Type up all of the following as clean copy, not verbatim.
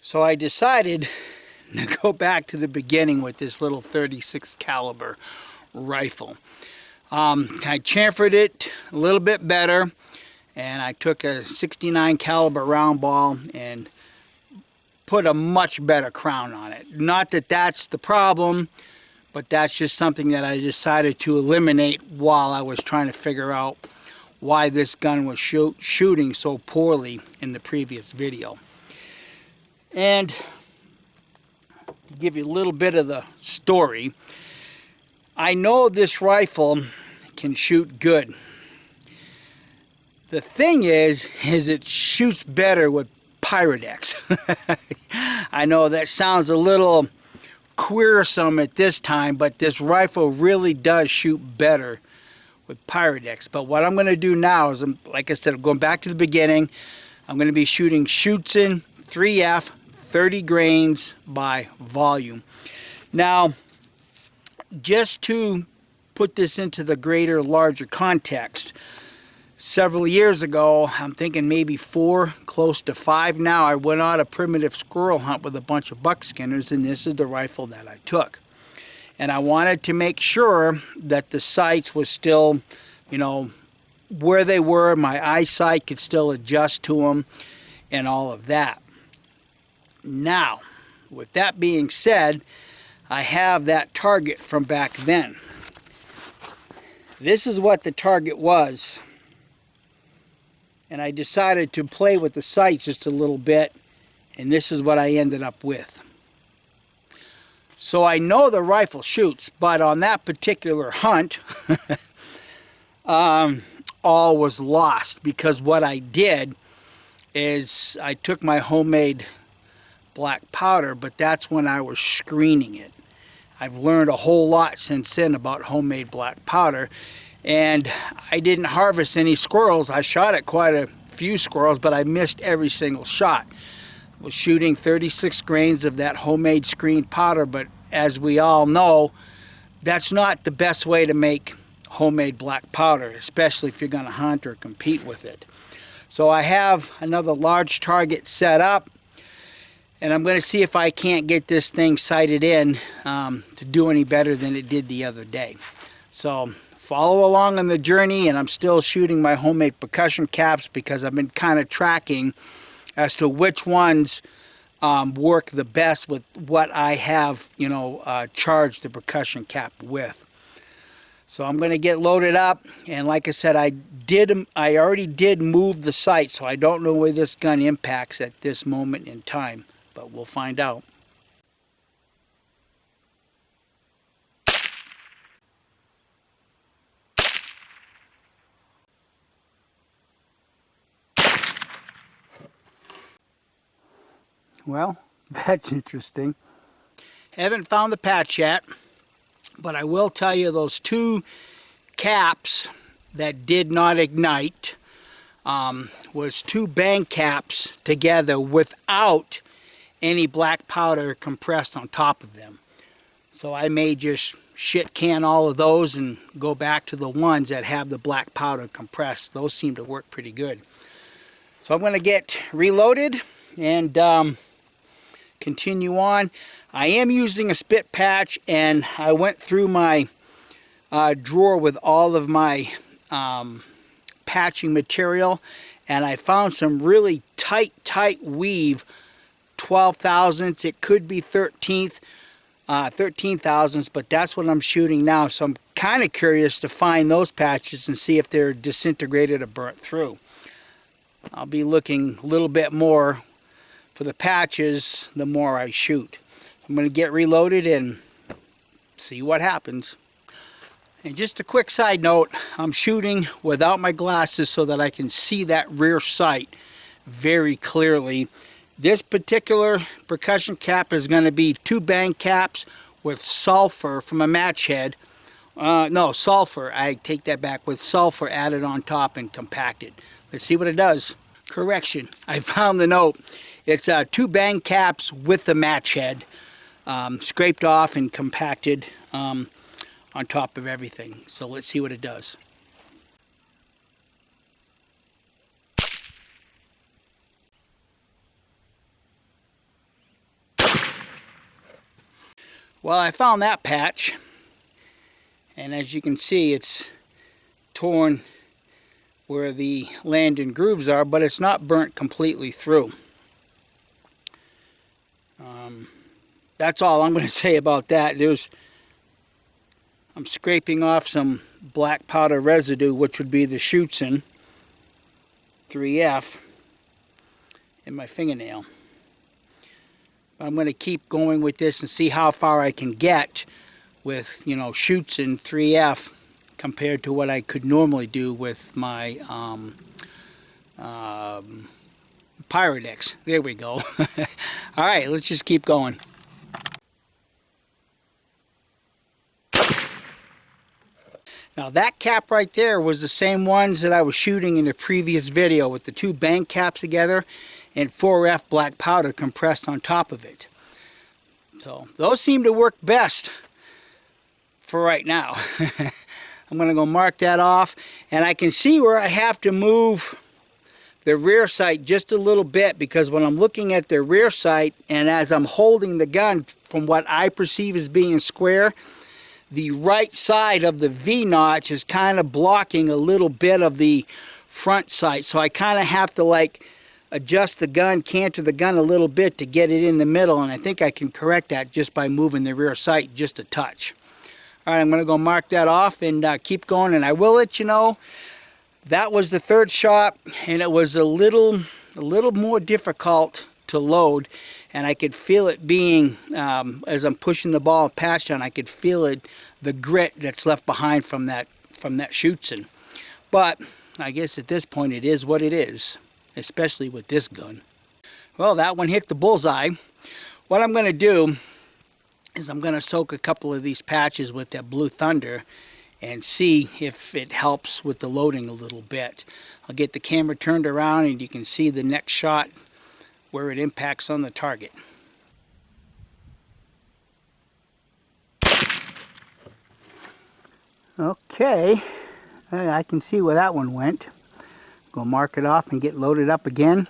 So I decided to go back to the beginning with this little 36 caliber rifle. I chamfered it a little bit better, and I took a 69 caliber round ball and put a much better crown on it. Not that that's the problem, but that's just something that I decided to eliminate while I was trying to figure out why this gun was shooting so poorly in the previous video. And to give you a little bit of the story, I know this rifle can shoot good. The thing is it shoots better with Pyrodex. I know that sounds a little queersome at this time, but this rifle really does shoot better with Pyrodex. But what I'm going to do now is, like I said, I'm going back to the beginning. I'm going to be shooting Schuetzen 3F 30 grains by volume. Now, just to put this into the greater, larger context, several years ago, I'm thinking maybe 4, close to 5 now, I went on a primitive squirrel hunt with a bunch of buckskinners, and this is the rifle that I took. And I wanted to make sure that the sights was still, you know, where they were, my eyesight could still adjust to them, and all of that. Now, with that being said, I have that target from back then. This is what the target was. And I decided to play with the sights just a little bit, and this is what I ended up with. So I know the rifle shoots, but on that particular hunt, all was lost, because what I did is I took my homemade black powder, but that's when I was screening it. I've learned a whole lot since then about homemade black powder, and I didn't harvest any squirrels. I shot at quite a few squirrels, but I missed every single shot. I was shooting 36 grains of that homemade screened powder, but as we all know, that's not the best way to make homemade black powder, especially if you're going to hunt or compete with it. So I have another large target set up, and I'm going to see if I can't get this thing sighted in to do any better than it did the other day. So follow along on the journey, and I'm still shooting my homemade percussion caps because I've been kind of tracking as to which ones work the best with what I have, charged the percussion cap with. So I'm going to get loaded up, and like I said, I already did move the sight, so I don't know where this gun impacts at this moment in time, but we'll find out. Well, that's interesting. Haven't found the patch yet, but I will tell you those 2 caps that did not ignite was 2 bang caps together without any black powder compressed on top of them. So I may just shit can all of those and go back to the ones that have the black powder compressed. Those seem to work pretty good. So I'm going to get reloaded and continue on. I am using a spit patch, and I went through my drawer with all of my patching material, and I found some really tight weave 12 thousandths. It could be 13 thousandths, but that's what I'm shooting now. So I'm kind of curious to find those patches and see if they're disintegrated or burnt through. I'll be looking a little bit more for the patches the more I shoot. I'm going to get reloaded and see what happens. And just a quick side note, I'm shooting without my glasses so that I can see that rear sight very clearly. This particular percussion cap is going to be 2 bang caps with sulfur from a match head. No, sulfur, I take that back, with sulfur added on top and compacted. Let's see what it does. Correction, I found the note. It's 2 bang caps with the match head, scraped off and compacted on top of everything. So let's see what it does. Well, I found that patch, and as you can see, it's torn where the landing grooves are, but it's not burnt completely through. That's all I'm going to say about that. I'm scraping off some black powder residue, which would be the Schuetzen 3F, in my fingernail. But I'm going to keep going with this and see how far I can get with, Schuetzen 3F compared to what I could normally do with my Pyrex. There we go. All right, let's just keep going. Now that cap right there was the same ones that I was shooting in the previous video with the two bang caps together and 4F black powder compressed on top of it. So those seem to work best for right now. I'm going to go mark that off, and I can see where I have to move the rear sight just a little bit, because when I'm looking at the rear sight and as I'm holding the gun, from what I perceive as being square, the right side of the V-notch is kind of blocking a little bit of the front sight. So I kind of have to adjust the gun, canter the gun a little bit to get it in the middle, and I think I can correct that just by moving the rear sight just a touch. All right, I'm going to go mark that off and keep going, and I will let you know that was the third shot, and it was a little more difficult to load, and I could feel it being, as I'm pushing the ball patch down, I could feel it, the grit that's left behind from that Schuetzen. But I guess at this point it is what it is, especially with this gun. Well, that one hit the bullseye. What I'm going to do is I'm going to soak a couple of these patches with that Blue Thunder and see if it helps with the loading a little bit. I'll get the camera turned around and you can see the next shot where it impacts on the target. Okay, I can see where that one went. Go mark it off and get loaded up again.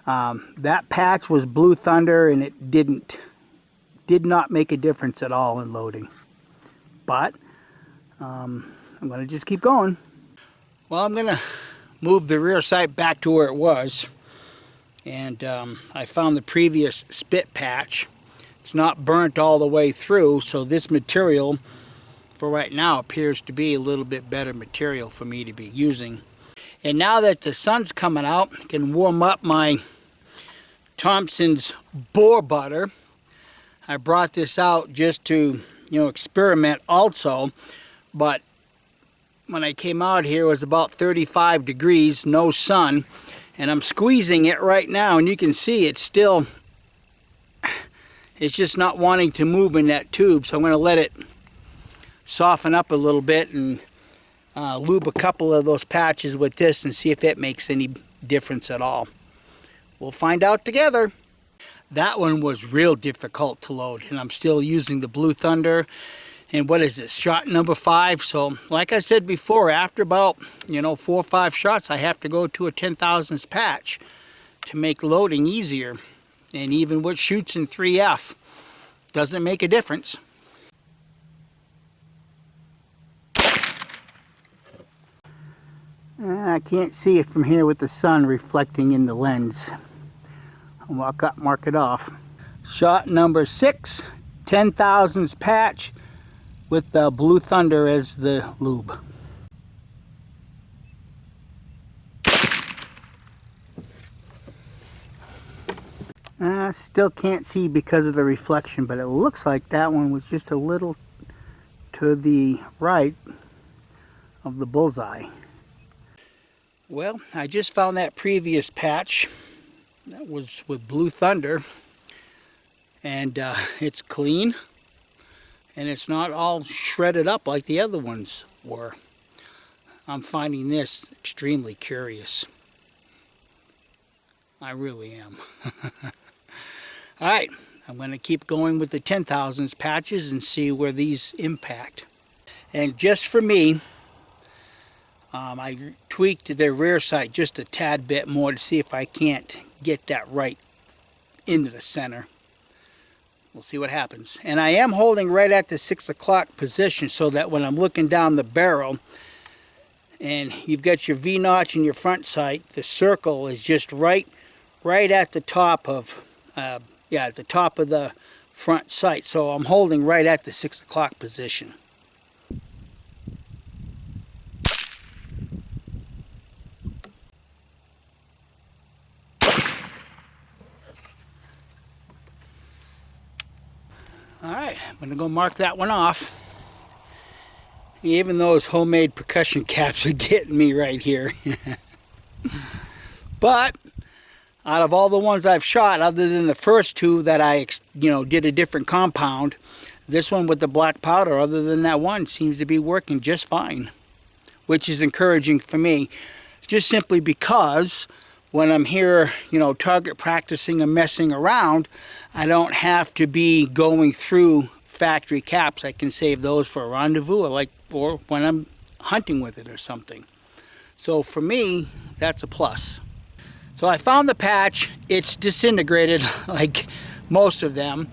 That patch was Blue Thunder, and it did not make a difference at all in loading. But I'm going to just keep going. Well, I'm going to move the rear sight back to where it was. And I found the previous spit patch. It's not burnt all the way through, so this material for right now appears to be a little bit better material for me to be using. And now that the sun's coming out, I can warm up my Thompson's boar butter. I brought this out just to, experiment also, but when I came out here it was about 35 degrees, no sun. And I'm squeezing it right now, and you can see it's just not wanting to move in that tube. So I'm going to let it soften up a little bit and lube a couple of those patches with this and see if it makes any difference at all. We'll find out together. That one was real difficult to load, and I'm still using the Blue Thunder. And what is this, shot number 5? So like I said before, after about 4 or 5 shots, I have to go to a 10,000ths patch to make loading easier. And even with Schuetzen 3F, doesn't make a difference. I can't see it from here with the sun reflecting in the lens. I'll mark it off. Shot number 6, 10,000ths patch, with the Blue Thunder as the lube. I still can't see because of the reflection, but it looks like that one was just a little to the right of the bullseye. Well, I just found that previous patch that was with Blue Thunder, and it's clean. And it's not all shredded up like the other ones were. I'm finding this extremely curious. I really am. All right, I'm going to keep going with the 10,000ths patches and see where these impact. And just for me, I tweaked the rear sight just a tad bit more to see if I can't get that right into the center. We'll see what happens. And I am holding right at the 6 o'clock position so that when I'm looking down the barrel and you've got your V-notch in your front sight, the circle is just right at the top of, at the top of the front sight. So I'm holding right at the 6 o'clock position. Alright, I'm going to go mark that one off. Even those homemade percussion caps are getting me right here. But out of all the ones I've shot, other than the first two that I did a different compound, this one with the black powder, other than that one, seems to be working just fine. Which is encouraging for me, just simply because when I'm here, target practicing and messing around, I don't have to be going through factory caps. I can save those for a rendezvous or when I'm hunting with it or something. So for me, that's a plus. So I found the patch. It's disintegrated like most of them.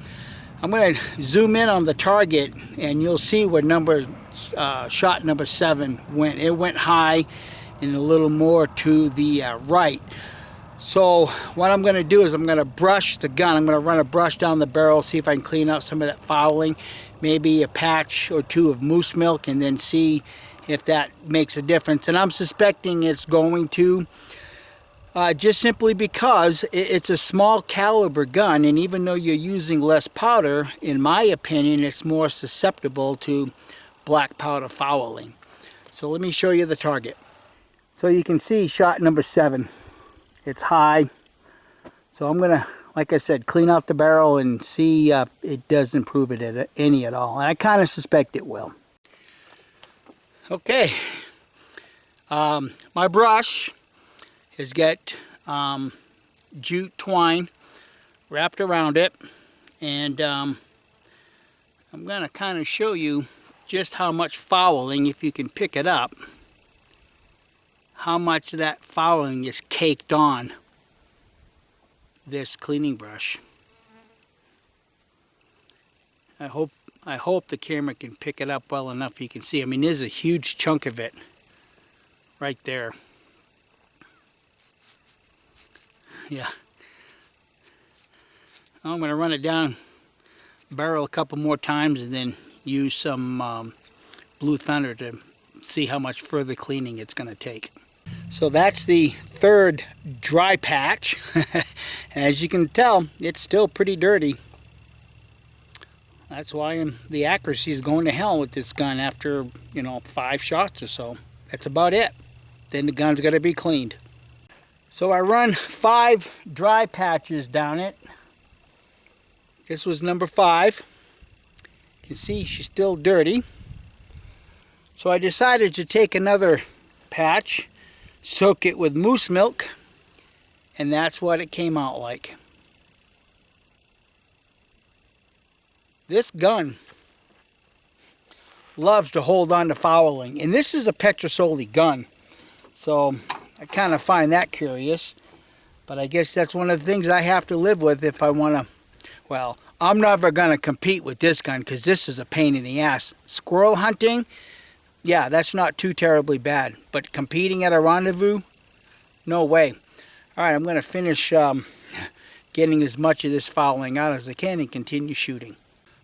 I'm going to zoom in on the target and you'll see where shot number 7 went. It went high and a little more to the right. So what I'm going to do is I'm going to brush the gun. I'm going to run a brush down the barrel, see if I can clean out some of that fouling, maybe a patch or two of moose milk, and then see if that makes a difference. And I'm suspecting it's going to, just simply because it's a small caliber gun, and even though you're using less powder, in my opinion, it's more susceptible to black powder fouling. So let me show you the target. So you can see shot number 7. It's high, so I'm gonna, like I said, clean out the barrel and see if it does improve it any at all. And I kind of suspect it will. Okay, my brush has got jute twine wrapped around it, and I'm gonna kind of show you just how much fouling, if you can pick it up, how much of that fouling is caked on this cleaning brush. I hope the camera can pick it up well enough you can see. I mean, there's a huge chunk of it right there. Yeah. I'm going to run it down the barrel a couple more times and then use some Blue Thunder to see how much further cleaning it's going to take. So that's the third dry patch. As you can tell, it's still pretty dirty. That's why the accuracy is going to hell with this gun after, 5 shots or so. That's about it. Then the gun's got to be cleaned. So I run 5 dry patches down it. This was number 5. You can see she's still dirty. So I decided to take another patch, soak it with moose milk, and that's what it came out like. This gun loves to hold on to fouling, and this is a Petrosoli gun, so I kind of find that curious, but I guess that's one of the things I have to live with if I want to. Well, I'm never going to compete with this gun because this is a pain in the ass. Squirrel hunting, yeah, that's not too terribly bad. But competing at a rendezvous, no way. All right, I'm going to finish getting as much of this fouling out as I can and continue shooting.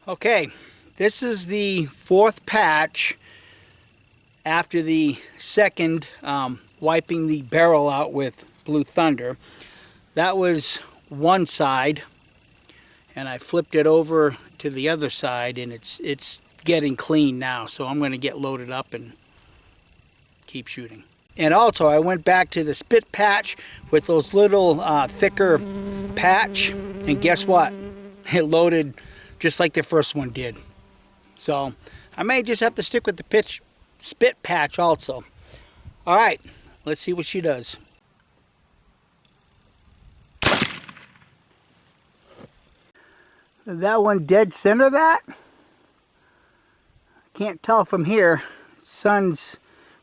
Okay, this is the 4th patch after the second wiping the barrel out with Blue Thunder. That was one side, and I flipped it over to the other side, and it's getting clean now, so I'm going to get loaded up and keep shooting. And also I went back to the spit patch with those little thicker patch, and guess what? It loaded just like the first one did. So I may just have to stick with the spit patch also. All right, let's see what she does. Is that one dead center that? Can't tell from here. Sun's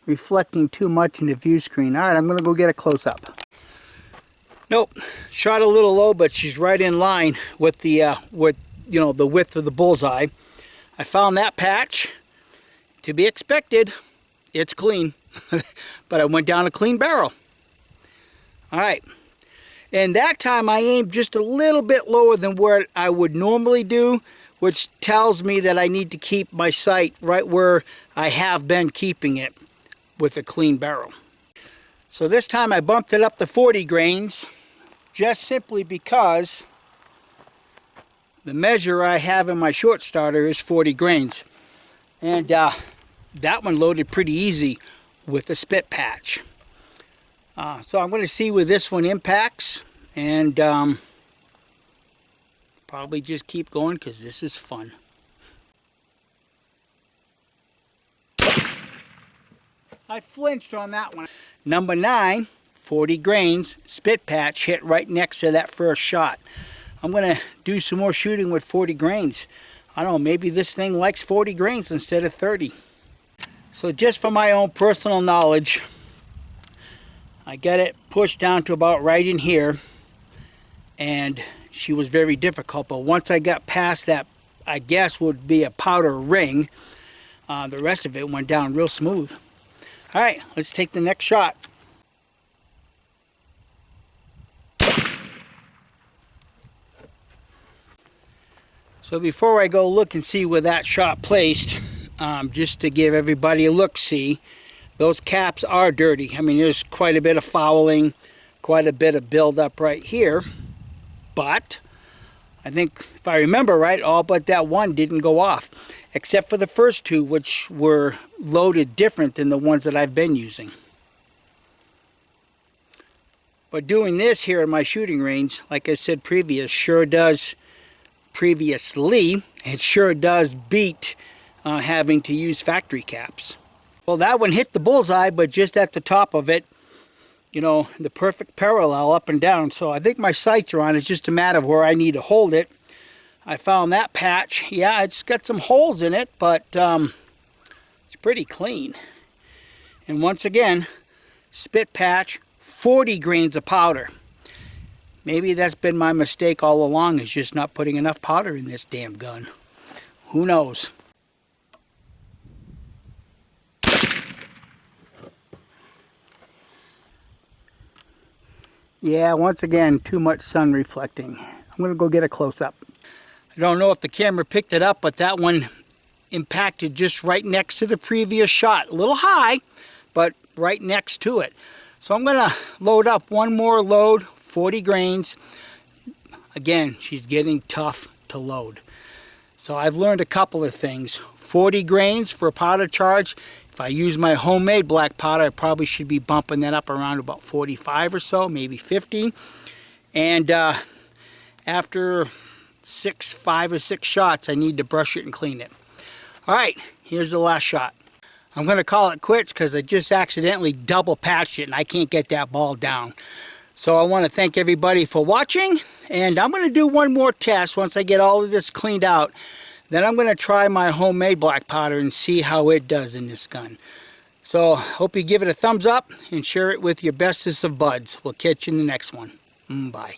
reflecting too much in the view screen. All right, I'm going to go get a close-up. Nope, shot a little low, but she's right in line with the you know, the width of the bullseye. I found that patch. To be expected, it's clean. But I went down a clean barrel. All right. And that time I aimed just a little bit lower than where I would normally do, which tells me that I need to keep my sight right where I have been keeping it with a clean barrel. So this time I bumped it up to 40 grains, just simply because the measure I have in my short starter is 40 grains. And that one loaded pretty easy with a spit patch. So I'm going to see where this one impacts, and probably just keep going because this is fun. I flinched on that one. Number 9, 40 grains, spit patch hit right next to that first shot. I'm going to do some more shooting with 40 grains. I don't know, maybe this thing likes 40 grains instead of 30. So just for my own personal knowledge, I got it pushed down to about right in here, and she was very difficult. But once I got past that, I guess would be a powder ring, the rest of it went down real smooth. All right, let's take the next shot. So before I go look and see where that shot placed, just to give everybody a look-see, those caps are dirty. I mean, there's quite a bit of fouling, quite a bit of buildup right here. But I think, if I remember right, all but that one didn't go off, except for the first two, which were loaded different than the ones that I've been using. But doing this here in my shooting range, like I said previously, it sure does beat having to use factory caps. Well, that one hit the bullseye, but just at the top of it, you know, the perfect parallel up and down. So I think my sights are on. It's just a matter of where I need to hold it. I found that patch. Yeah, it's got some holes in it, but it's pretty clean. And once again, spit patch, 40 grains of powder. Maybe that's been my mistake all along, is just not putting enough powder in this damn gun. Who knows? Yeah, once again, too much sun reflecting. I'm going to go get a close-up. I don't know if the camera picked it up, but that one impacted just right next to the previous shot. A little high, but right next to it. So I'm going to load up one more load, 40 grains. Again, she's getting tough to load. So I've learned a couple of things. 40 grains for a powder charge. If I use my homemade black powder, I probably should be bumping that up around about 45 or so, maybe 50. And after 5 or 6 shots, I need to brush it and clean it. All right, here's the last shot. I'm going to call it quits because I just accidentally double patched it and I can't get that ball down. So I want to thank everybody for watching, and I'm going to do one more test once I get all of this cleaned out. Then I'm going to try my homemade black powder and see how it does in this gun. So hope you give it a thumbs up and share it with your bestest of buds. We'll catch you in the next one. Bye.